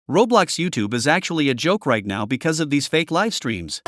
Roblox YouTube is actually a joke right now because of these fake live streams.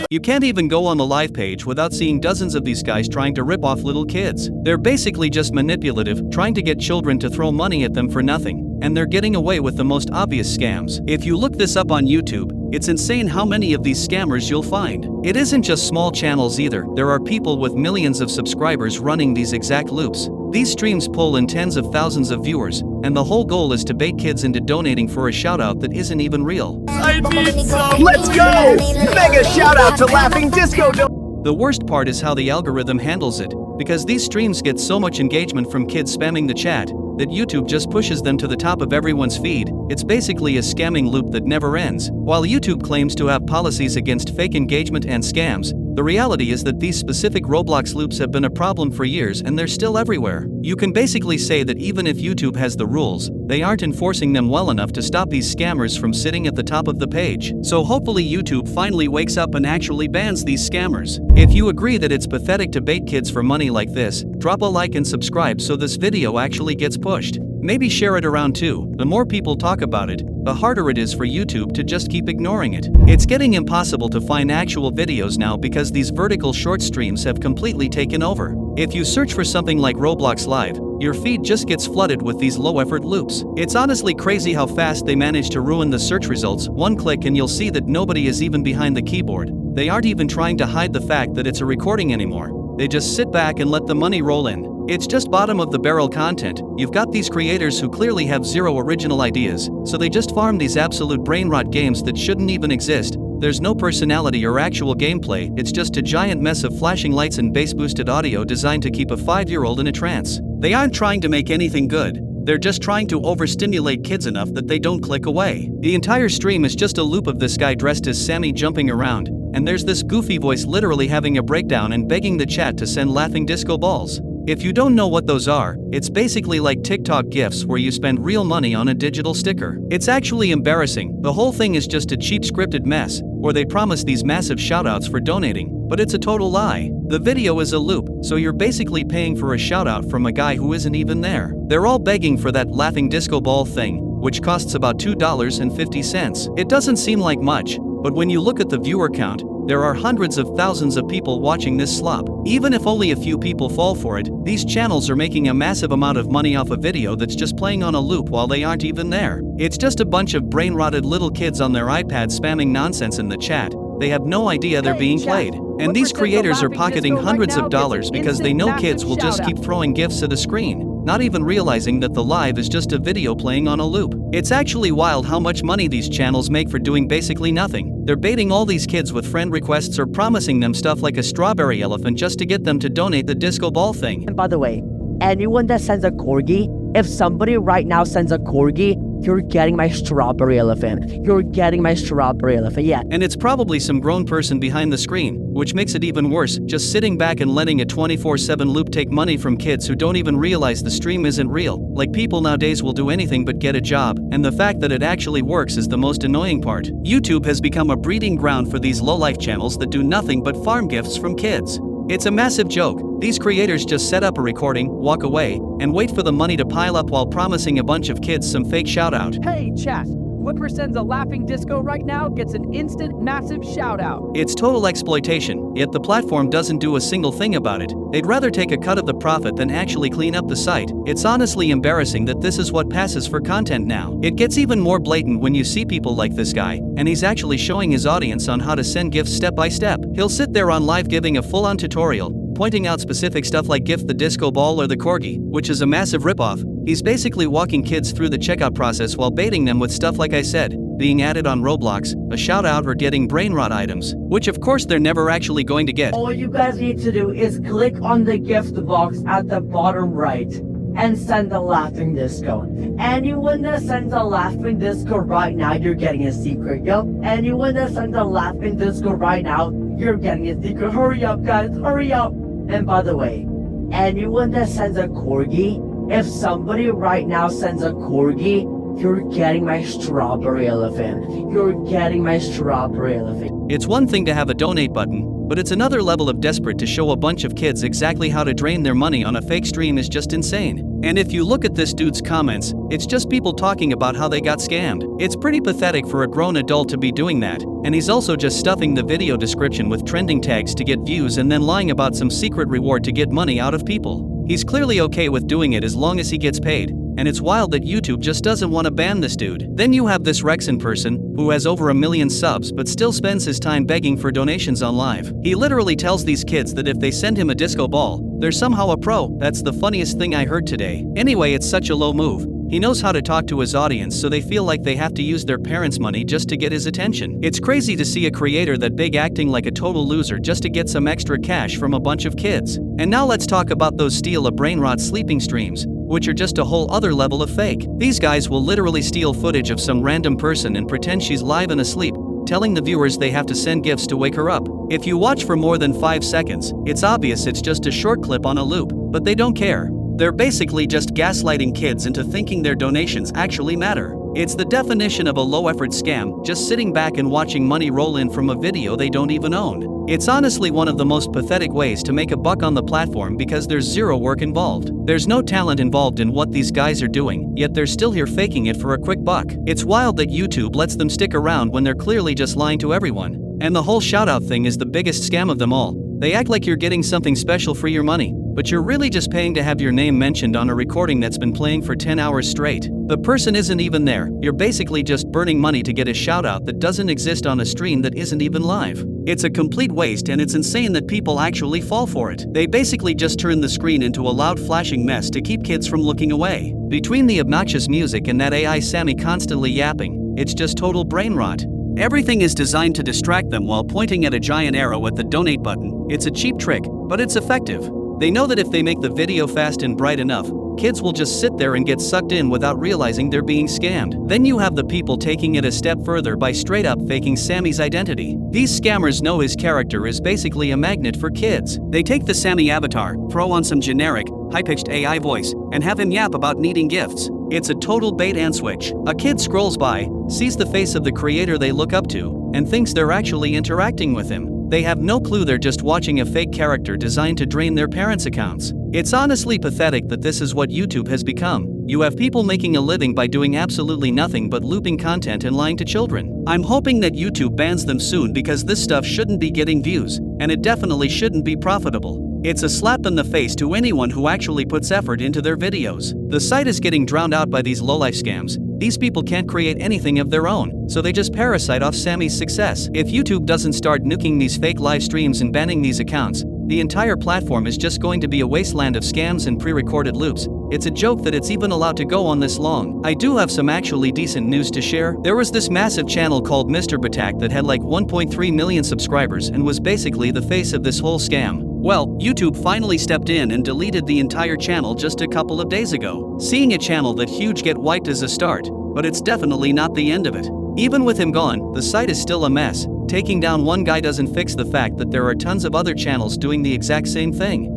You can't even go on the live page without seeing dozens of these guys trying to rip off little kids. They're basically just manipulative, trying to get children to throw money at them for nothing, and they're getting away with the most obvious scams. If you look this up on YouTube, it's insane how many of these scammers you'll find. It isn't just small channels either, there are people with millions of subscribers running these exact loops. These streams pull in tens of thousands of viewers, and the whole goal is to bait kids into donating for a shoutout that isn't even real. I need some. Let's go! Mega shout out to Laughing Disco. The worst part is how the algorithm handles it, because these streams get so much engagement from kids spamming the chat that YouTube just pushes them to the top of everyone's feed. It's basically a scamming loop that never ends. While YouTube claims to have policies against fake engagement and scams, the reality is that these specific Roblox loops have been a problem for years and they're still everywhere. You can basically say that even if YouTube has the rules, they aren't enforcing them well enough to stop these scammers from sitting at the top of the page. So hopefully YouTube finally wakes up and actually bans these scammers. If you agree that it's pathetic to bait kids for money like this, drop a like and subscribe so this video actually gets pushed. Maybe share it around too. The more people talk about it, the harder it is for YouTube to just keep ignoring it. It's getting impossible to find actual videos now because these vertical short streams have completely taken over. If you search for something like Roblox Live, your feed just gets flooded with these low-effort loops. It's honestly crazy how fast they manage to ruin the search results. One click and you'll see that nobody is even behind the keyboard. They aren't even trying to hide the fact that it's a recording anymore. They just sit back and let the money roll in. It's just bottom-of-the-barrel content. You've got these creators who clearly have zero original ideas, so they just farm these absolute brain-rot games that shouldn't even exist. There's no personality or actual gameplay, it's just a giant mess of flashing lights and bass-boosted audio designed to keep a 5-year-old in a trance. They aren't trying to make anything good. They're just trying to overstimulate kids enough that they don't click away. The entire stream is just a loop of this guy dressed as Sammy jumping around, and there's this goofy voice literally having a breakdown and begging the chat to send laughing disco balls. If you don't know what those are, it's basically like TikTok GIFs where you spend real money on a digital sticker. It's actually embarrassing. The whole thing is just a cheap scripted mess, where they promise these massive shoutouts for donating, but it's a total lie. The video is a loop, so you're basically paying for a shoutout from a guy who isn't even there. They're all begging for that laughing disco ball thing, which costs about $2.50. It doesn't seem like much, but when you look at the viewer count, there are hundreds of thousands of people watching this slop. Even if only a few people fall for it, these channels are making a massive amount of money off a video that's just playing on a loop while they aren't even there. It's just a bunch of brain-rotted little kids on their iPads spamming nonsense in the chat. They have no idea they're being played. And these creators are pocketing hundreds of dollars because they know kids will just keep throwing gifts at the screen, not even realizing that the live is just a video playing on a loop. It's actually wild how much money these channels make for doing basically nothing. They're baiting all these kids with friend requests or promising them stuff like a strawberry elephant just to get them to donate the disco ball thing. And by the way, anyone that sends a corgi, if somebody right now sends a corgi, you're getting my strawberry elephant. You're getting my strawberry elephant, yeah. And it's probably some grown person behind the screen, which makes it even worse, just sitting back and letting a 24/7 loop take money from kids who don't even realize the stream isn't real. Like, people nowadays will do anything but get a job, and the fact that it actually works is the most annoying part. YouTube has become a breeding ground for these low-life channels that do nothing but farm gifts from kids. It's a massive joke. These creators just set up a recording, walk away, and wait for the money to pile up while promising a bunch of kids some fake shoutout. Hey chat, whoever sends a laughing disco right now gets an instant massive shout out. It's total exploitation, yet the platform doesn't do a single thing about it. They'd rather take a cut of the profit than actually clean up the site. It's honestly embarrassing that this is what passes for content now. It gets even more blatant when you see people like this guy, and he's actually showing his audience on how to send gifts step by step. He'll sit there on live giving a full-on tutorial, pointing out specific stuff like gift the disco ball or the corgi, which is a massive ripoff. He's basically walking kids through the checkout process while baiting them with stuff like I said, being added on Roblox, a shout out or getting brain rot items, which of course they're never actually going to get. All you guys need to do is click on the gift box at the bottom right and send a laughing disco. Anyone that sends a laughing disco right now, you're getting a secret, yo. Anyone that sends a laughing disco right now, you're getting a secret. Hurry up, guys, hurry up. And by the way, anyone that sends a corgi, if somebody right now sends a corgi, you're getting my strawberry elephant. You're getting my strawberry elephant. It's one thing to have a donate button, but it's another level of desperate to show a bunch of kids exactly how to drain their money on a fake stream is just insane. And if you look at this dude's comments, it's just people talking about how they got scammed. It's pretty pathetic for a grown adult to be doing that, and he's also just stuffing the video description with trending tags to get views and then lying about some secret reward to get money out of people. He's clearly okay with doing it as long as he gets paid, and it's wild that YouTube just doesn't want to ban this dude. Then you have this Rexon person, who has over 1 million subs but still spends his time begging for donations on live. He literally tells these kids that if they send him a disco ball, they're somehow a pro. That's the funniest thing I heard today. Anyway, it's such a low move. He knows how to talk to his audience, so they feel like they have to use their parents' money just to get his attention. It's crazy to see a creator that big acting like a total loser just to get some extra cash from a bunch of kids. And now let's talk about those steal a brain rot sleeping streams, which are just a whole other level of fake. These guys will literally steal footage of some random person and pretend she's live and asleep, telling the viewers they have to send gifts to wake her up. If you watch for more than 5 seconds, it's obvious it's just a short clip on a loop, but they don't care. They're basically just gaslighting kids into thinking their donations actually matter. It's the definition of a low-effort scam, just sitting back and watching money roll in from a video they don't even own. It's honestly one of the most pathetic ways to make a buck on the platform because there's zero work involved. There's no talent involved in what these guys are doing, yet they're still here faking it for a quick buck. It's wild that YouTube lets them stick around when they're clearly just lying to everyone. And the whole shoutout thing is the biggest scam of them all. They act like you're getting something special for your money, but you're really just paying to have your name mentioned on a recording that's been playing for 10 hours straight. The person isn't even there. You're basically just burning money to get a shoutout that doesn't exist on a stream that isn't even live. It's a complete waste, and it's insane that people actually fall for it. They basically just turn the screen into a loud flashing mess to keep kids from looking away. Between the obnoxious music and that AI Sammy constantly yapping, it's just total brain rot. Everything is designed to distract them while pointing at a giant arrow at the donate button. It's a cheap trick, but it's effective. They know that if they make the video fast and bright enough, kids will just sit there and get sucked in without realizing they're being scammed. Then you have the people taking it a step further by straight up faking Sammy's identity. These scammers know his character is basically a magnet for kids. They take the Sammy avatar, throw on some generic, high-pitched AI voice, and have him yap about needing gifts. It's a total bait and switch. A kid scrolls by, sees the face of the creator they look up to, and thinks they're actually interacting with him. They have no clue they're just watching a fake character designed to drain their parents' accounts. It's honestly pathetic that this is what YouTube has become. You have people making a living by doing absolutely nothing but looping content and lying to children. I'm hoping that YouTube bans them soon because this stuff shouldn't be getting views, and it definitely shouldn't be profitable. It's a slap in the face to anyone who actually puts effort into their videos. The site is getting drowned out by these lowlife scams. These people can't create anything of their own, so they just parasite off Sammy's success. If YouTube doesn't start nuking these fake live streams and banning these accounts, the entire platform is just going to be a wasteland of scams and pre-recorded loops. It's a joke that it's even allowed to go on this long. I do have some actually decent news to share. There was this massive channel called Mr. Batak that had like 1.3 million subscribers and was basically the face of this whole scam. Well, YouTube finally stepped in and deleted the entire channel just a couple of days ago. Seeing a channel that huge get wiped is a start, but it's definitely not the end of it. Even with him gone, the site is still a mess. Taking down one guy doesn't fix the fact that there are tons of other channels doing the exact same thing.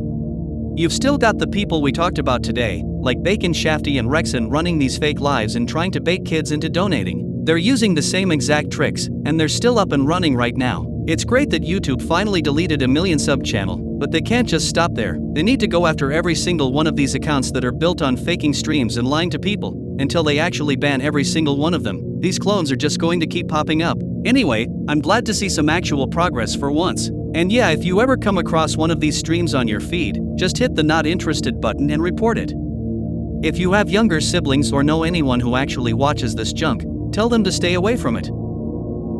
You've still got the people we talked about today, like Bacon Shafty and Rexon, running these fake lives and trying to bait kids into donating. They're using the same exact tricks, and they're still up and running right now. It's great that YouTube finally deleted a 1 million sub channel, but they can't just stop there. They need to go after every single one of these accounts that are built on faking streams and lying to people, until they actually ban every single one of them. These clones are just going to keep popping up. Anyway, I'm glad to see some actual progress for once. And yeah, if you ever come across one of these streams on your feed, just hit the not interested button and report it. If you have younger siblings or know anyone who actually watches this junk, tell them to stay away from it.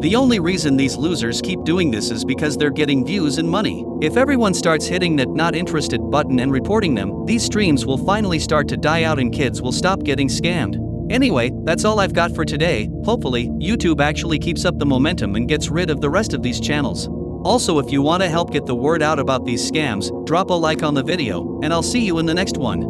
The only reason these losers keep doing this is because they're getting views and money. If everyone starts hitting that not interested button and reporting them, these streams will finally start to die out and kids will stop getting scammed. Anyway, that's all I've got for today. Hopefully, YouTube actually keeps up the momentum and gets rid of the rest of these channels. Also, if you want to help get the word out about these scams, drop a like on the video, and I'll see you in the next one.